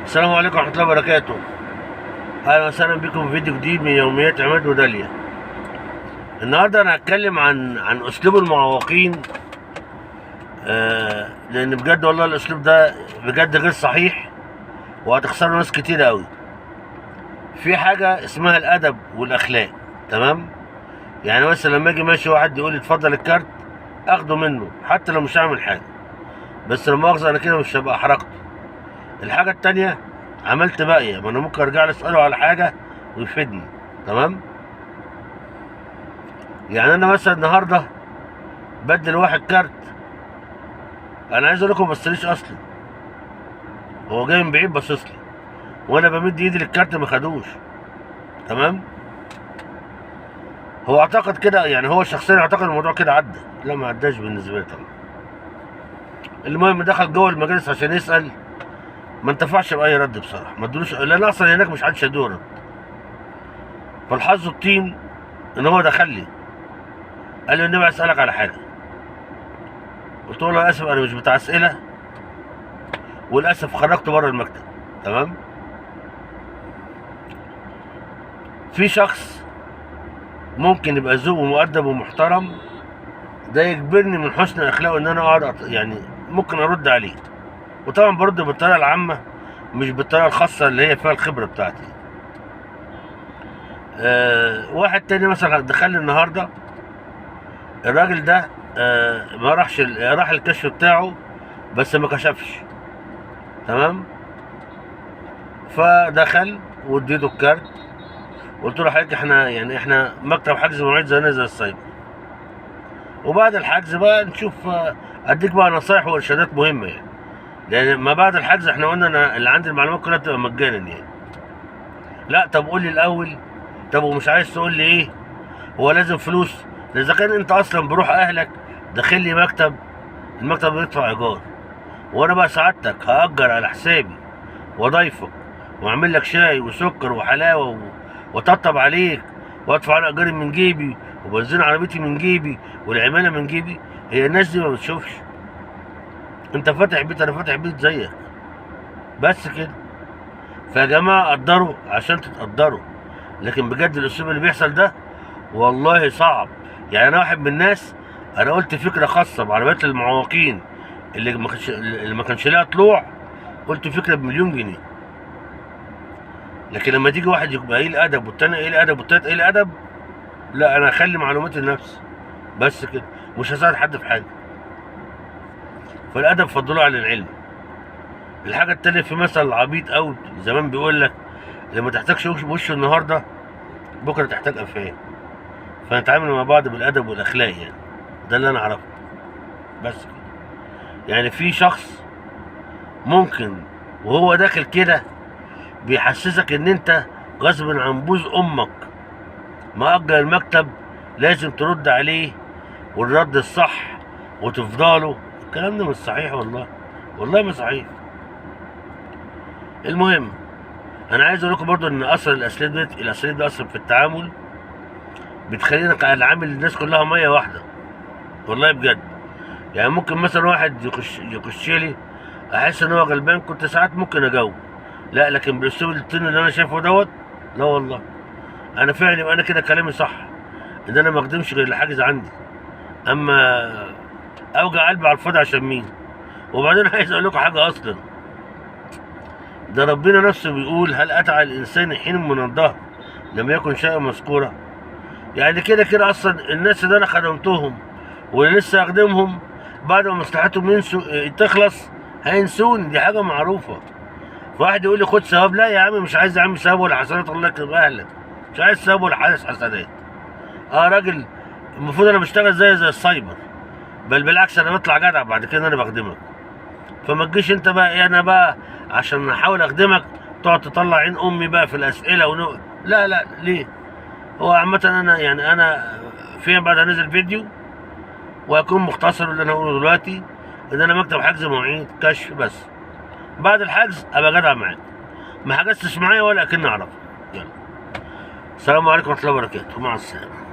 السلام عليكم ورحمة الله وبركاته. أهلا وسهلا بكم في فيديو جديد من يوميات عماد وداليا. النهارده أنا هتكلم عن أسلوب المعوقين. لأن بجد والله الأسلوب ده بجد غير صحيح وهتخسروا ناس كتير أوي. في حاجة اسمها الأدب والأخلاق، تمام؟ يعني مثلا لما أجي ماشي واحد يقول لي اتفضل الكارت، أخده منه حتى لو مش هعمل حاجة، بس لما مؤاخذة أنا كده مش هبقى أحرجته. الحاجة التانية عملت باقية، ما انا ممكن ارجع له اساله على حاجة ويفيدني، تمام؟ يعني انا مثلا النهارده بدي لواحد كارت، انا عايز اقول لكم ما بصليش اصلا، هو جاي من بعيد باصص لي وانا بمد ايدي للكارت ما خدوش، تمام؟ هو اعتقد كده، يعني هو شخصيا اعتقد الموضوع كده عدى. لا، ما عداش بالنسبه لي طبعا. المهم دخل جوه المجلس عشان يسال، ما انتفعش باي رد بصراحه، ما ادلوش، لان اصلا هناك مش حدش هيدوه رد. فالحظ الطين ان هو دخل لي قال لي النبي اسالك على حاجه. قلت له انا اسف، انا مش بتاع اسئله، وللاسف خرجت بره المكتب، تمام؟ في شخص ممكن يبقى ذوق ومؤدب ومحترم، ده يجبرني من حسن اخلاقه ان انا اقعد يعني ممكن ارد عليه، وطبعا برد بالطريقه العامه مش بالطريقه الخاصه اللي هي فيها الخبره بتاعتي. واحد تاني مثلا دخل لي النهارده، الراجل ده ما راحش راح الكشف بتاعه بس ما كشفش، تمام؟ فدخل واديته الكارت، قلت له حضرتك احنا مكتب حجز مواعيد زينا زي السايبر، وبعد الحجز بقى نشوف، اديك بقى نصايح وارشادات مهمه يعني، لان ما بعد الحجز احنا قلنا انا اللي عندي المعلومات كلها تبقى مجانا يعني. لا طب قول لي الاول، طب ومش عايز تقول لي ايه؟ هو لازم فلوس؟ ده اذا كان انت اصلا بروح اهلك داخل لي مكتب، المكتب بيدفع ايجار، وانا بقى سعادتك هاجر على حسابي واضيفك واعمل لك شاي وسكر وحلاوه وطبطب عليك وادفع على ايجاري من جيبي وبنزين عربيتي من جيبي والعماله من جيبي. هي الناس دي ما بتشوفش انت فاتح بيت، انا فاتح بيت زيك، بس كده. فيا جماعه قدروا عشان تتقدروا، لكن بجد الاسلوب اللي بيحصل ده والله صعب. يعني انا واحد من الناس، انا قلت فكره خاصه بعربيات المعوقين اللي ما كانش لها طلوع، قلت فكره ب1,000,000 جنيه. لكن لما تيجي واحد يبقى قليل ادب والتاني قليل ادب والتالت قليل ادب، لا انا هخلي معلوماتي لنفسي بس كده، مش هساعد حد في حاجه. فالادب فضلوه على العلم. الحاجه التانيه، في مثل عبيط قوي زمان بيقول لك اللي ما تحتاجش وشه النهارده بكره تحتاج قفاه. فنتعامل مع بعض بالادب والاخلاق يعني، ده اللي انا اعرفه بس كده. يعني في شخص ممكن وهو داخل كده بيحسسك ان انت غصب عن بوز امك مأجر المكتب لازم ترد عليه والرد الصح وتفضله. الكلام ده مش صحيح، والله ما صحيح. المهم انا عايز اقول لكم برضو ان اثر الاساليب دي اصلا في التعامل بتخلينا نعامل الناس كلها ميه واحده، والله بجد. يعني ممكن مثلا واحد يخش لي احس ان هو غلبان، كنت ساعات ممكن اجاوب، لا لكن بالاسلوب الطين اللي انا شايفه دوت، لا والله انا فعلا يبقى انا كده كلامي صح، ان انا ما اخدمش غير الحاجز عندي، اما اوجع قلبي على الفاضي عشان مين؟ وبعدين عايز اقول لكم حاجه، اصلا ده ربنا نفسه بيقول هل اتى على الانسان حين من الدهر لم يكن شيئا مذكورا. يعني كده كده اصلا الناس اللي انا خدمتهم واللي لسه اخدمهم بعد ما مصلحتهم تخلص هينسوني، دي حاجه معروفه. فواحد يقول لي خد ثواب، لا يا عم مش عايز يا عم ثواب ولا حسنات، الله يكرم اهلك، مش عايز ثواب ولا حسنات. راجل المفروض انا بشتغل زي السايبر، بل بالعكس انا بطلع جدع بعد كده انا بخدمك. فما تجيش انت بقى ايه، انا بقى عشان احاول اخدمك تقعد تطلع عين امي بقى في الاسئله لا ليه؟ هو عامة انا فيما بعد هنزل فيديو وهيكون مختصر اللي انا هقوله دلوقتي، ان انا مكتب حجز مواعيد كشف بس، بعد الحجز ابقى جدع معاك، ما حجزتش معايا ولا اكن اعرفك. يلا، السلام عليكم ورحمه الله وبركاته، مع السلامه.